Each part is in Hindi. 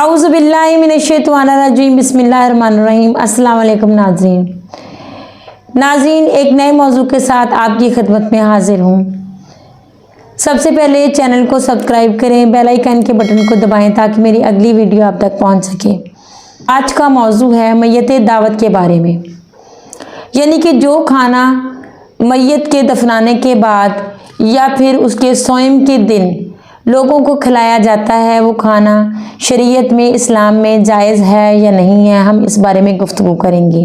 औज़ुबिल्लाहिमिनश्शैतानिर्रजीम बिस्मिल्लाहिर्रहमानिर्रहीम। अस्सलाम वालेकुम नाज़रीन, एक नए मौजू के साथ आपकी खिदमत में हाजिर हूँ। सबसे पहले चैनल को सब्सक्राइब करें, बेल आइकन के बटन को दबाएं ताकि मेरी अगली वीडियो आप तक पहुँच सके। आज का मौजू है मैयत दावत के बारे में, यानी कि जो खाना मैयत के दफनाने के बाद या फिर उसके सोम के दिन लोगों को खिलाया जाता है, वो खाना शरीयत में, इस्लाम में जायज़ है या नहीं है, हम इस बारे में गुफ्तगू करेंगे।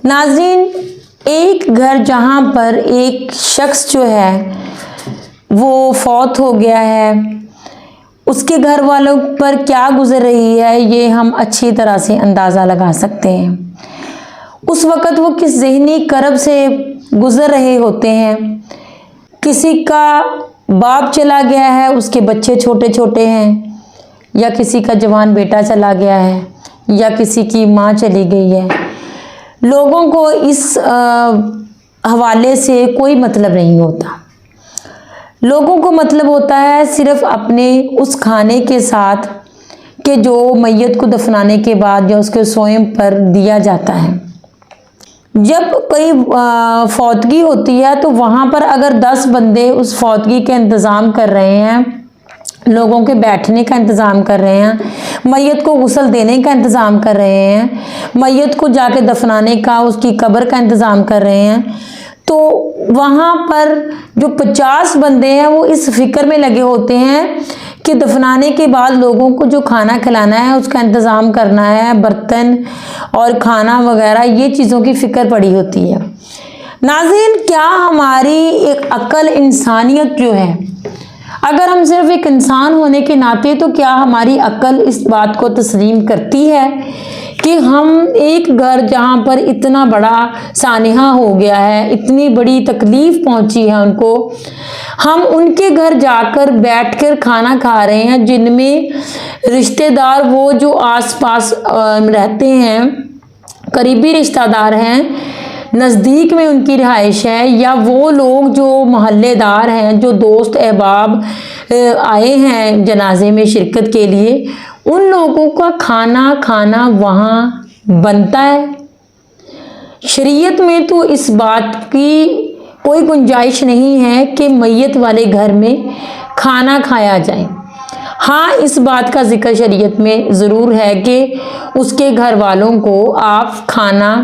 नाज़रीन, एक घर जहाँ पर एक शख्स जो है वो फौत हो गया है, उसके घर वालों पर क्या गुजर रही है ये हम अच्छी तरह से अंदाज़ा लगा सकते हैं। उस वक़्त वो किस ज़हनी करब से गुज़र रहे होते हैं। किसी का बाप चला गया है, उसके बच्चे छोटे छोटे हैं, या किसी का जवान बेटा चला गया है, या किसी की माँ चली गई है। लोगों को इस हवाले से कोई मतलब नहीं होता। लोगों को मतलब होता है सिर्फ अपने उस खाने के साथ कि जो मैयत को दफनाने के बाद या उसके सोम पर दिया जाता है। जब कोई फौतगी होती है तो वहाँ पर अगर 10 बंदे उस फौतगी के इंतज़ाम कर रहे हैं, लोगों के बैठने का इंतज़ाम कर रहे हैं, मैयत को गुस्ल देने का इंतज़ाम कर रहे हैं, मैयत को जाके दफनाने का, उसकी कब्र का इंतज़ाम कर रहे हैं, तो वहाँ पर जो 50 बंदे हैं वो इस फिक्र में लगे होते हैं कि दफनाने के बाद लोगों को जो खाना खिलाना है उसका इंतज़ाम करना है, बर्तन और खाना वगैरह ये चीज़ों की फ़िक्र पड़ी होती है। नाज़रीन, क्या हमारी एक अक्ल, इंसानियत जो है, अगर हम सिर्फ एक इंसान होने के नाते, तो क्या हमारी अक्ल इस बात को तस्लीम करती है कि हम एक घर जहाँ पर इतना बड़ा सानिहा हो गया है, इतनी बड़ी तकलीफ़ पहुँची है उनको, हम उनके घर जाकर बैठकर खाना खा रहे हैं जिनमें रिश्तेदार वो जो आसपास रहते हैं, करीबी रिश्तेदार हैं, नज़दीक में उनकी रिहाइश है, या वो लोग जो मोहल्लेदार हैं, जो दोस्त अहबाब आए हैं जनाजे में शिरकत के लिए, उन लोगों का खाना खाना वहाँ बनता है। शरीयत में तो इस बात की कोई गुंजाइश नहीं है कि मैयत वाले घर में खाना खाया जाए। हाँ, इस बात का जिक्र शरीयत में ज़रूर है कि उसके घर वालों को आप खाना,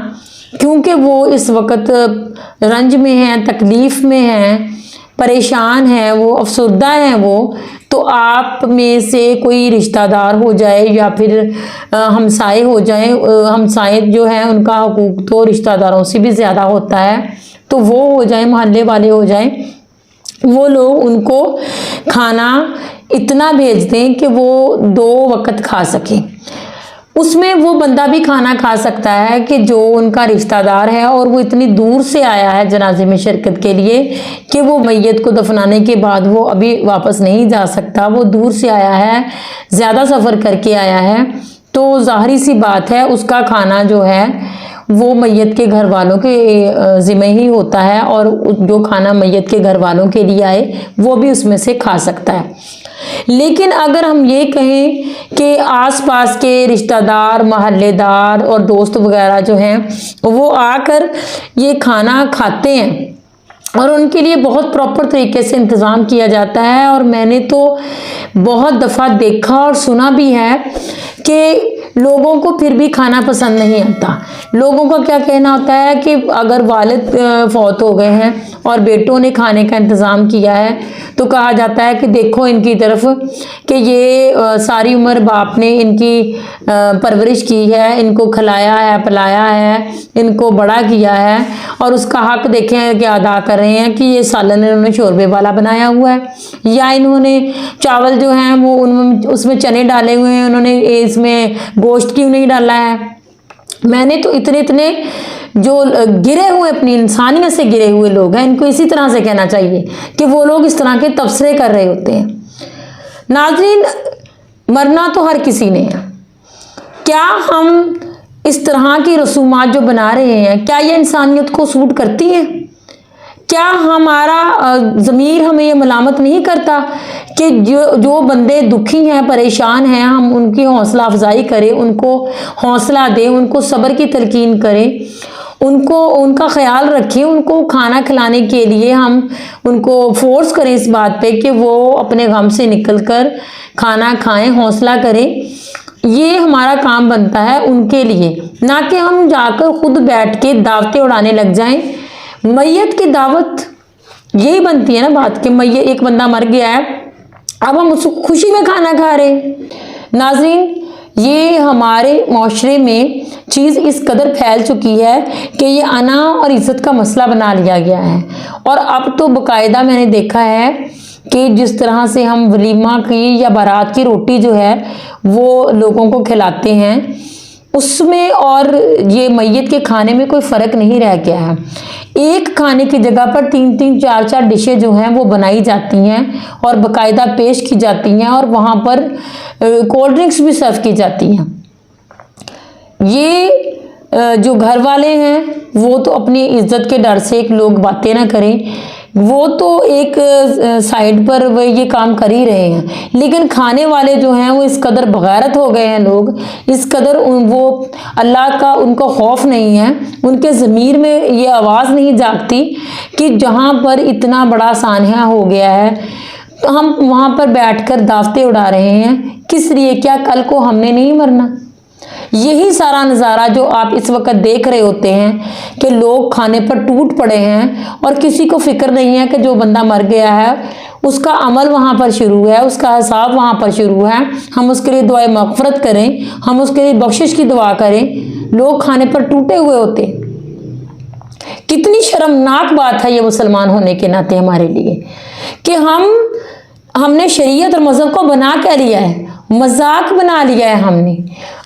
क्योंकि वो इस वक्त रंज में हैं, तकलीफ़ में हैं, परेशान हैं, वो अफसरदा हैं, वो तो आप में से कोई रिश्तेदार हो जाए या फिर हमसाए हो जाए, हमसाए जो हैं उनका हुकूक तो रिश्तेदारों से भी ज़्यादा होता है, तो वो हो जाए, मोहल्ले वाले हो जाए, वो लोग उनको खाना इतना भेज दें कि वो 2 वक्त खा सकें। उसमें वो बंदा भी खाना खा सकता है कि जो उनका रिश्तेदार है और वो इतनी दूर से आया है जनाजे में शिरकत के लिए कि वो मैयत को दफनाने के बाद वो अभी वापस नहीं जा सकता, वो दूर से आया है, ज़्यादा सफ़र करके आया है, तो ज़ाहिर सी बात है उसका खाना जो है वो मैयत के घर वालों के ज़िम्मे ही होता है, और जो खाना मैयत के घर वालों के लिए आए वो भी उसमें से खा सकता है। लेकिन अगर हम ये कहें कि आसपास के रिश्तेदार, मोहल्लेदार और दोस्त वगैरह जो हैं वो आकर ये खाना खाते हैं और उनके लिए बहुत प्रॉपर तरीके से इंतज़ाम किया जाता है, और मैंने तो बहुत दफ़ा देखा और सुना भी है कि लोगों को फिर भी खाना पसंद नहीं आता। लोगों का क्या कहना होता है कि अगर वालिद फौत हो गए हैं और बेटों ने खाने का इंतज़ाम किया है तो कहा जाता है कि देखो इनकी तरफ कि ये सारी उम्र बाप ने इनकी परवरिश की है, इनको खिलाया है, पिलाया है, इनको बड़ा किया है, और उसका हक देखें कि अदा कर रहे हैं कि ये सालन इन्होंने शोरबे वाला बनाया हुआ है, या इन्होंने चावल जो हैं वो उसमें चने डाले हुए हैं, उन्होंने इसमें गोश्त क्यों नहीं डाला है। मैंने तो इतने जो गिरे हुए, अपनी इंसानियत से गिरे हुए लोग हैं, इनको इसी तरह से कहना चाहिए कि वो लोग इस तरह के तबसरे कर रहे होते हैं। नाज़रीन, मरना तो हर किसी ने है। क्या हम इस तरह की रसूमात जो बना रहे हैं, क्या ये इंसानियत को सूट करती हैं? क्या हमारा ज़मीर हमें ये मलामत नहीं करता कि जो बंदे दुखी हैं, परेशान हैं, हम उनकी हौसला अफजाई करें, उनको हौसला दें, उनको सब्र की तलकीन करें, उनको उनका ख्याल रखें, उनको खाना खिलाने के लिए हम उनको फोर्स करें इस बात पे कि वो अपने गम से निकलकर खाना खाएं, हौसला करें। ये हमारा काम बनता है उनके लिए, ना कि हम जाकर खुद बैठ के दावतें उड़ाने लग जाएं। मैयत की दावत यही बनती है ना बात, कि मैयत एक बंदा मर गया है, अब हम उसको खुशी में खाना खा रहे हैं। नाज़रीन, ये हमारे माशरे में चीज़ इस कदर फैल चुकी है कि ये अना और इज़्ज़त का मसला बना लिया गया है। और अब तो बाकायदा मैंने देखा है कि जिस तरह से हम वलीमा की या बारात की रोटी जो है वो लोगों को खिलाते हैं, उसमें और ये मैयत के खाने में कोई फ़र्क नहीं रह गया है। एक खाने की जगह पर 3-3, 4-4 डिशें जो हैं वो बनाई जाती हैं और बाकायदा पेश की जाती हैं, और वहाँ पर कोल्ड ड्रिंक्स भी सर्व की जाती हैं। ये जो घर वाले हैं वो तो अपनी इज्जत के डर से, एक लोग बातें ना करें, वो तो एक साइड पर वो ये काम कर ही रहे हैं, लेकिन खाने वाले जो हैं वो इस कदर बगैरत हो गए हैं लोग, इस कदर वो अल्लाह का उनको खौफ नहीं है, उनके ज़मीर में ये आवाज़ नहीं जागती कि जहाँ पर इतना बड़ा सानिया हो गया है तो हम वहाँ पर बैठकर दावतें उड़ा रहे हैं। किस लिए? क्या कल को हमने नहीं मरना? यही सारा नज़ारा जो आप इस वक्त देख रहे होते हैं कि लोग खाने पर टूट पड़े हैं और किसी को फिक्र नहीं है कि जो बंदा मर गया है उसका अमल वहाँ पर शुरू है, उसका हिसाब वहाँ पर शुरू है, हम उसके लिए दुआए मग़फ़िरत करें, हम उसके लिए बख्शिश की दुआ करें। लोग खाने पर टूटे हुए होते। कितनी शर्मनाक बात है ये मुसलमान होने के नाते हमारे लिए कि हमने शरीयत और मज़हब को बना क्या लिया है, मजाक बना लिया है। हमने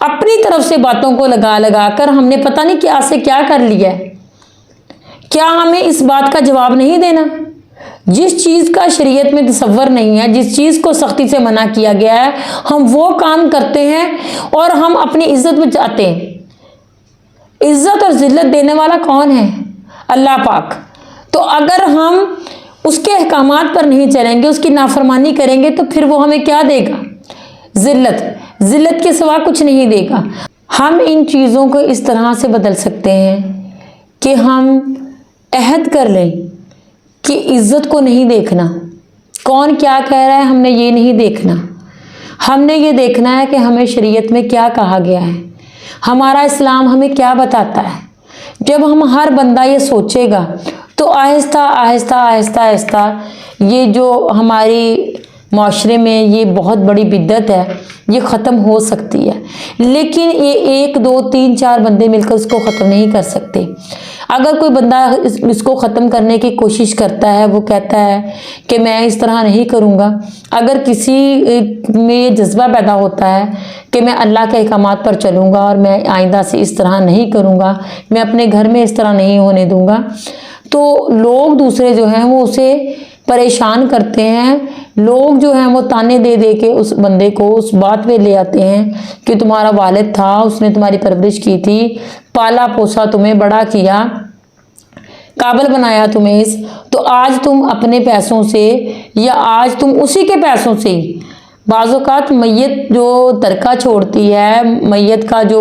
अपनी तरफ से बातों को लगा लगा कर हमने पता नहीं क्या से क्या कर लिया है। क्या हमें इस बात का जवाब नहीं देना? जिस चीज़ का शरीयत में तसव्वुर नहीं है, जिस चीज़ को सख्ती से मना किया गया है, हम वो काम करते हैं और हम अपनी इज्जत बचाते हैं। इज्जत और जिल्लत देने वाला कौन है? अल्लाह पाक। तो अगर हम उसके अहकामात पर नहीं चलेंगे, उसकी नाफरमानी करेंगे, तो फिर वो हमें क्या देगा? जिल्लत के सिवा कुछ नहीं देगा। हम इन चीज़ों को इस तरह से बदल सकते हैं कि हम अहद कर लें कि इज़्ज़त को नहीं देखना, कौन क्या कह रहा है हमने ये नहीं देखना। हमने ये देखना है कि हमें शरीयत में क्या कहा गया है, हमारा इस्लाम हमें क्या बताता है। जब हम हर बंदा ये सोचेगा तो आहिस्ता आहिस्ता आहिस्ता आहिस्ता ये जो हमारी माशरे में ये बहुत बड़ी बिद्दत है ये ख़त्म हो सकती है। लेकिन ये 1, 2, 3, 4 बंदे मिलकर इसको ख़त्म नहीं कर सकते। अगर कोई बंदा इसको ख़त्म करने की कोशिश करता है, वो कहता है कि मैं इस तरह नहीं करूँगा, अगर किसी में जज्बा पैदा होता है कि मैं अल्लाह के अहकामात पर चलूँगा और मैं आइंदा से इस तरह नहीं करूँगा, मैं अपने घर में इस तरह नहीं होने दूँगा, तो लोग दूसरे जो हैं वो उसे परेशान करते हैं। लोग जो हैं वो ताने दे दे के उस बंदे को उस बात पे ले आते हैं कि तुम्हारा वालिद था, उसने तुम्हारी परवरिश की थी, पाला पोसा, तुम्हें बड़ा किया, काबिल बनाया तुम्हें, तो आज तुम अपने पैसों से या आज तुम उसी के पैसों से ही बाज़ौक़ात मैयत जो तरका छोड़ती है, मैयत का जो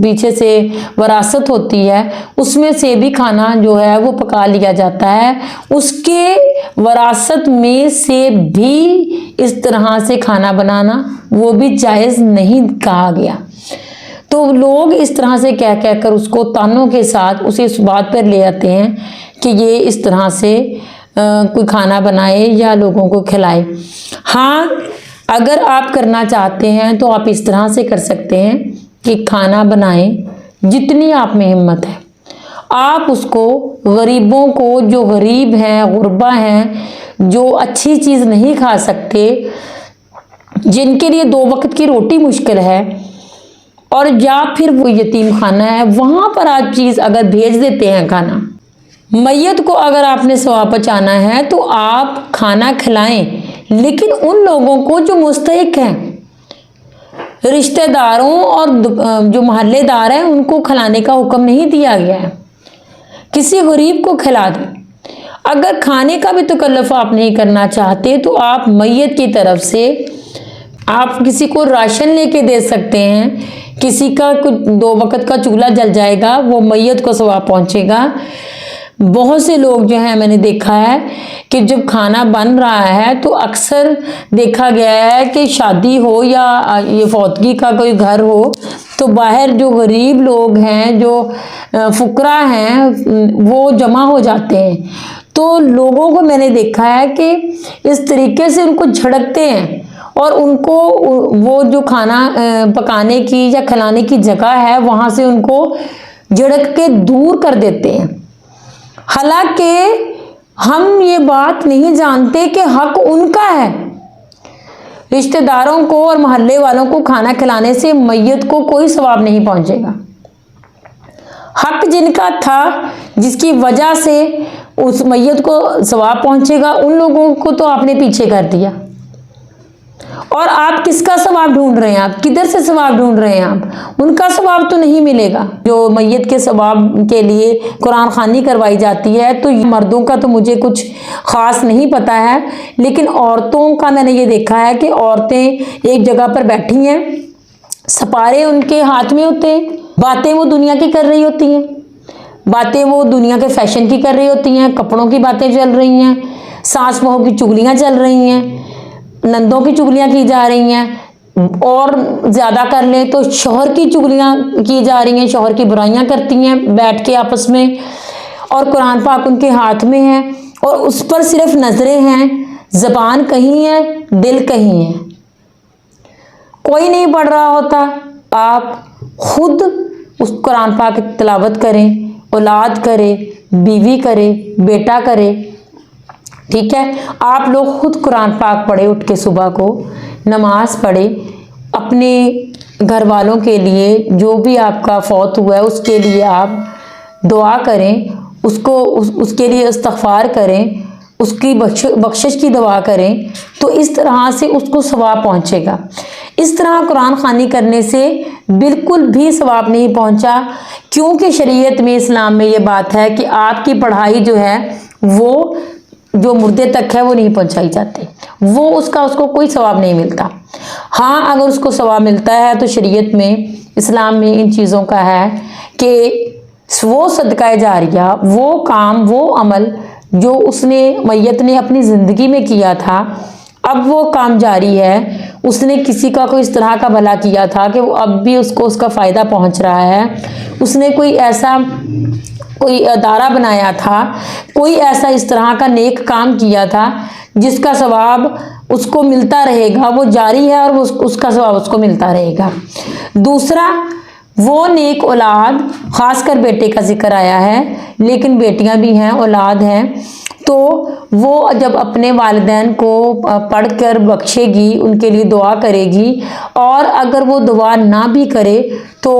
पीछे से वरासत होती है, उसमें से भी खाना जो है वो पका लिया जाता है। उसके वरासत में से भी इस तरह से खाना बनाना वो भी जायज़ नहीं कहा गया। तो लोग इस तरह से कह कह कर उसको तानों के साथ उसे इस बात पर ले आते हैं कि ये इस तरह से कोई खाना बनाए या लोगों को खिलाए। हाँ, अगर आप करना चाहते हैं तो आप इस तरह से कर सकते हैं कि खाना बनाएं, जितनी आप में हिम्मत है आप उसको गरीबों को, जो गरीब हैं, गुरबा हैं, जो अच्छी चीज़ नहीं खा सकते, जिनके लिए 2 वक्त की रोटी मुश्किल है, और या फिर वो यतीम खाना है, वहाँ पर आप चीज़ अगर भेज देते हैं खाना, मैयत को अगर आपने सवाब पहुँचाना है तो आप खाना खिलाएं, लेकिन उन लोगों को जो मुस्तहिक हैं, रिश्तेदारों और जो मोहल्लेदार हैं, उनको खिलाने का हुक्म नहीं दिया गया है। किसी गरीब को खिला दें। अगर खाने का भी तकल्लुफ़ आप नहीं करना चाहते तो आप मैयत की तरफ से आप किसी को राशन लेके दे सकते हैं। किसी का कुछ 2 वक्त का चूल्हा जल जाएगा, वो मैयत को सवाब पहुंचेगा। बहुत से लोग जो है मैंने देखा है कि जब खाना बन रहा है तो अक्सर देखा गया है कि शादी हो या ये फौतगी का कोई घर हो तो बाहर जो गरीब लोग हैं, जो फुकरा हैं, वो जमा हो जाते हैं। तो लोगों को मैंने देखा है कि इस तरीके से उनको झड़कते हैं और उनको वो जो खाना पकाने की या खिलाने की जगह है वहाँ से उनको झड़क के दूर कर देते हैं। हालांकि हम ये बात नहीं जानते कि हक उनका है। रिश्तेदारों को और मोहल्ले वालों को खाना खिलाने से मैयत को कोई सवाब नहीं पहुंचेगा। हक जिनका था, जिसकी वजह से उस मैयत को सवाब पहुंचेगा, उन लोगों को तो आपने पीछे कर दिया। और आप किसका सवाब ढूंढ रहे हैं? आप किधर से सवाब ढूंढ रहे हैं? आप उनका सवाब तो नहीं मिलेगा। जो मैयत के सवाब के लिए कुरान खानी करवाई जाती है, तो मर्दों का तो मुझे कुछ ख़ास नहीं पता है, लेकिन औरतों का मैंने ये देखा है कि औरतें एक जगह पर बैठी हैं, सपारे उनके हाथ में होते हैं, बातें वो दुनिया की कर रही होती हैं, बातें वो दुनिया के फैशन की कर रही होती हैं, कपड़ों की बातें चल रही हैं, सास बहू की चुगलियाँ चल रही हैं, नंदों की चुगलियाँ की जा रही हैं, और ज़्यादा कर लें तो शौहर की चुगलियाँ की जा रही हैं, शौहर की बुराइयाँ करती हैं बैठ के आपस में, और कुरान पाक उनके हाथ में है और उस पर सिर्फ नज़रें हैं, ज़बान कहीं है, दिल कहीं है, कोई नहीं पढ़ रहा होता। आप खुद उस कुरान पाक की तिलावत करें, औलाद करे, बीवी करे, बेटा करे, ठीक है। आप लोग खुद कुरान पाक पढ़े, उठ के सुबह को नमाज पढ़े, अपने घर वालों के लिए, जो भी आपका फौत हुआ है उसके लिए आप दुआ करें, उसके लिए इस्तग़फ़ार करें, उसकी बख्शिश की दुआ करें, तो इस तरह से उसको सवाब पहुंचेगा। इस तरह कुरान खानी करने से बिल्कुल भी सवाब नहीं पहुंचा, क्योंकि शरीयत में, इस्लाम में ये बात है कि आपकी पढ़ाई जो है वो जो मुर्दे तक है वो नहीं पहुंचाई जाती, वो उसको कोई सवाब नहीं मिलता। हाँ, अगर उसको सवाब मिलता है तो शरीयत में, इस्लाम में इन चीज़ों का है कि वो सदका जारिया, वो काम, वो अमल जो उसने मैयत ने अपनी ज़िंदगी में किया था, अब वो काम जारी है। उसने किसी का कोई इस तरह का भला किया था कि वो अब भी उसको उसका फ़ायदा पहुंच रहा है। उसने कोई अदारा बनाया था, कोई ऐसा इस तरह का नेक काम किया था जिसका सवाब उसको मिलता रहेगा, वो जारी है और वो उसका सवाब उसको मिलता रहेगा। दूसरा, वो नेक औलाद, ख़ासकर बेटे का जिक्र आया है, लेकिन बेटियां भी हैं, औलाद हैं, तो वो जब अपने वालिदैन को पढ़कर बख्शेगी, उनके लिए दुआ करेगी, और अगर वो दुआ ना भी करे तो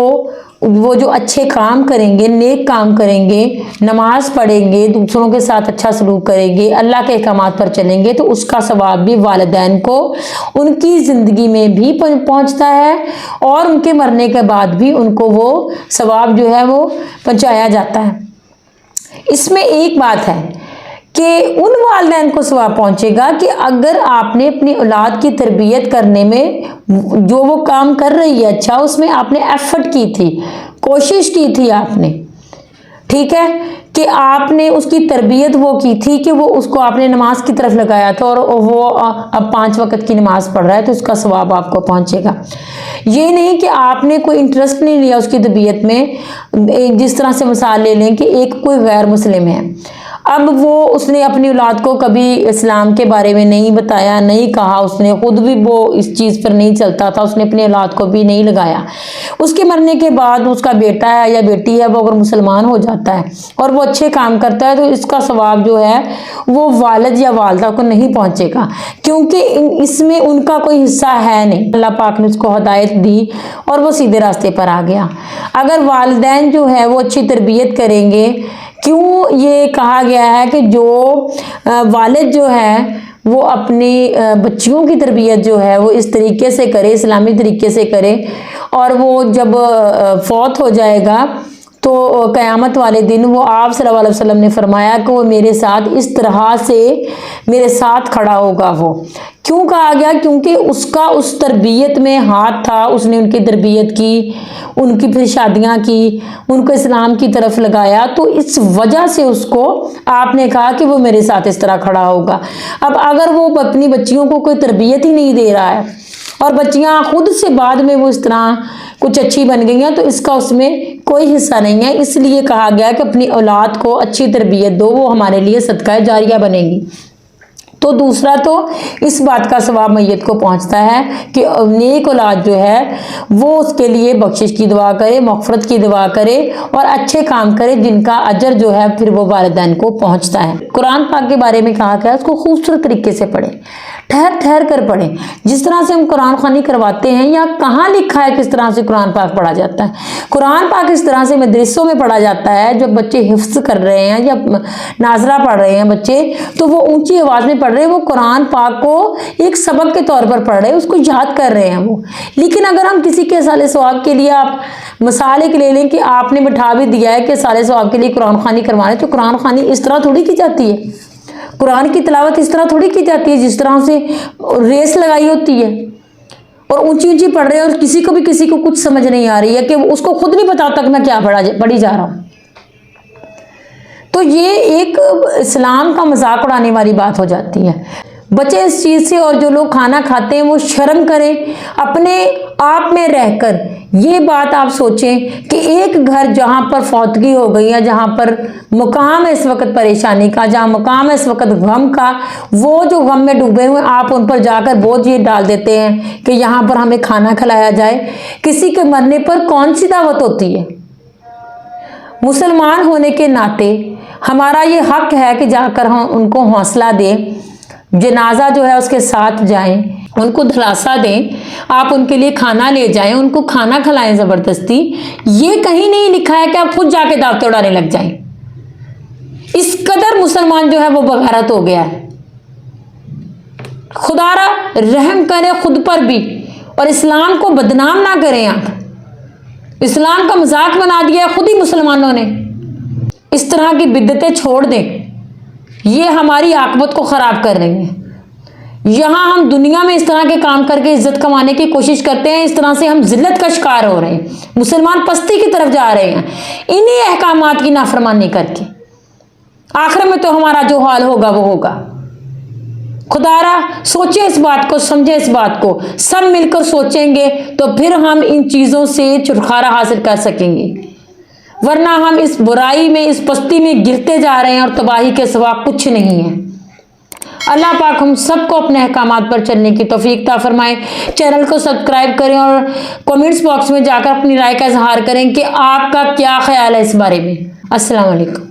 वो जो अच्छे काम करेंगे, नेक काम करेंगे, नमाज पढ़ेंगे, दूसरों के साथ अच्छा सलूक करेंगे, अल्लाह के अहकामात पर चलेंगे, तो उसका सवाब भी वालिदैन को उनकी ज़िंदगी में भी पहुंचता है और उनके मरने के बाद भी उनको वो सवाब जो है वो पहुंचाया जाता है। इसमें एक बात है कि उन वालिदैन को सवाब पहुंचेगा कि अगर आपने अपनी औलाद की तरबियत करने में जो वो काम कर रही है, अच्छा, उसमें आपने एफर्ट की थी, कोशिश की थी आपने, ठीक है, कि आपने उसकी तरबियत वो की थी कि वो उसको आपने नमाज की तरफ लगाया था और वो अब 5 वक्त की नमाज पढ़ रहा है, तो उसका सवाब आपको पहुंचेगा। ये नहीं कि आपने कोई इंटरेस्ट नहीं लिया उसकी तरबियत में। जिस तरह से मिसाल ले लें कि एक कोई गैर मुस्लिम है, अब वो उसने अपनी औलाद को कभी इस्लाम के बारे में नहीं बताया, नहीं कहा, उसने खुद भी वो इस चीज़ पर नहीं चलता था, उसने अपनी औलाद को भी नहीं लगाया। उसके मरने के बाद उसका बेटा है या बेटी है, वो अगर मुसलमान हो जाता है और वो अच्छे काम करता है, तो इसका सवाब जो है वो वालिद या वालदा को नहीं पहुँचेगा, क्योंकि इसमें उनका कोई हिस्सा है नहीं। अल्लाह पाक ने उसको हिदायत दी और वो सीधे रास्ते पर आ गया। अगर वालिदैन जो है वो अच्छी तरबियत करेंगे, क्यों ये कहा गया है कि जो वालिद जो है वो अपनी बच्चियों की तरबियत जो है वो इस तरीके से करे, इस्लामी तरीके से करे, और वो जब फौत हो जाएगा तो तो क़यामत वाले दिन वो आप सल्लल्लाहु अलैहि वसल्लम ने फरमाया कि वो मेरे साथ इस तरह से मेरे साथ खड़ा होगा। वो क्यों कहा गया? क्योंकि उसका उस तरबियत में हाथ था, उसने उनकी तरबियत की, उनकी फिर शादियां की, उनको इस्लाम की तरफ लगाया, तो इस वजह से उसको आपने कहा कि वो मेरे साथ इस तरह खड़ा होगा। अब अगर वो अपनी बच्चियों को कोई तरबियत ही नहीं दे रहा है और बच्चियां खुद से बाद में वो इस तरह कुछ अच्छी बन गई हैं, तो इसका उसमें कोई हिस्सा नहीं है। इसलिए कहा गया कि अपनी औलाद को अच्छी तरबियत दो, वो हमारे लिए सदका जारिया बनेगी। तो दूसरा तो इस बात का सवाब मैयत को पहुंचता है कि नेक औलाद जो है वो उसके लिए बख्शिश की दुआ करे, मग़फ़िरत की दुआ करे और अच्छे काम करे, जिनका अजर जो है फिर वो वालिदैन को पहुंचता है। कुरान पाक के बारे में कहा गया उसको खूबसूरत तरीके से पढ़ें, ठहर ठहर कर पढ़ें। जिस तरह से हम कुरान ख़वानी करवाते हैं, या कहाँ लिखा है किस तरह से कुरान पाक पढ़ा जाता है? कुरान पाक इस तरह से मदरसों में पढ़ा जाता है, जब बच्चे हिफ्ज़ कर रहे हैं या नाजरा पढ़ रहे हैं बच्चे, तो वो ऊंची आवाज़ में पढ़ रहे हैं, वो कुरान पाक को एक सबक के तौर पर पढ़ रहे हैं, उसको याद कर रहे हैं वो। लेकिन अगर हम किसी के साले सवाब के लिए, आप मिसाल एक ले लें कि आपने बिठा भी दिया है कि साले सवाब के लिए कुरान ख़वानी करवाने, तो कुरान ख़वानी इस तरह थोड़ी की जाती है, कुरान की तिलावत इस तरह थोड़ी की जाती है जिस तरह से रेस लगाई होती है और ऊंची ऊंची पढ़ रहे हैं, और किसी को कुछ समझ नहीं आ रही है कि उसको खुद नहीं पता तक मैं क्या पढ़ी जा रहा हूँ। तो ये एक इस्लाम का मजाक उड़ाने वाली बात हो जाती है। बचे इस चीज़ से, और जो लोग खाना खाते हैं वो शर्म करें अपने आप में रहकर। ये बात आप सोचें कि एक घर जहाँ पर फौतगी हो गई है, जहाँ पर मुकाम है इस वक्त परेशानी का, जहाँ मुकाम है इस वक्त गम का, वो जो गम में डूबे हुए आप उन पर जाकर बोझ ये डाल देते हैं कि यहाँ पर हमें खाना खिलाया जाए। किसी के मरने पर कौन सी दावत होती है? मुसलमान होने के नाते हमारा ये हक है कि जाकर हम उनको हौसला दें, जनाजा जो है उसके साथ जाएं, उनको दिलासा दें, आप उनके लिए खाना ले जाएं, उनको खाना खिलाएं ज़बरदस्ती। ये कहीं नहीं लिखा है कि आप खुद जाके दावतें उड़ाने लग जाएं। इस कदर मुसलमान जो है वो बगारत हो गया है। खुदारा रहम करें खुद पर भी, और इस्लाम को बदनाम ना करें। आप इस्लाम का मजाक बना दिया है खुद ही मुसलमानों ने। इस तरह की बिद्दतें छोड़ दें, ये हमारी आकबत को ख़राब कर रही हैं। यहाँ हम दुनिया में इस तरह के काम करके इज्जत कमाने की कोशिश करते हैं, इस तरह से हम जिल्लत का शिकार हो रहे हैं, मुसलमान पस्ती की तरफ जा रहे हैं इन्हीं अहकामात की नाफरमानी करके। आखिर में तो हमारा जो हाल होगा वो होगा। खुदारा सोचें इस बात को, समझें इस बात को, सब मिलकर सोचेंगे तो फिर हम इन चीज़ों से छुटकारा हासिल कर सकेंगे। वरना हम इस बुराई में, इस पस्ती में गिरते जा रहे हैं और तबाही के सिवा कुछ नहीं है। अल्लाह पाक हम सबको अपने अहकामात पर चलने की तौफीक अता फरमाए। चैनल को सब्सक्राइब करें और कमेंट्स बॉक्स में जाकर अपनी राय का इजहार करें कि आपका क्या ख्याल है इस बारे में। अस्सलाम वालेकुम।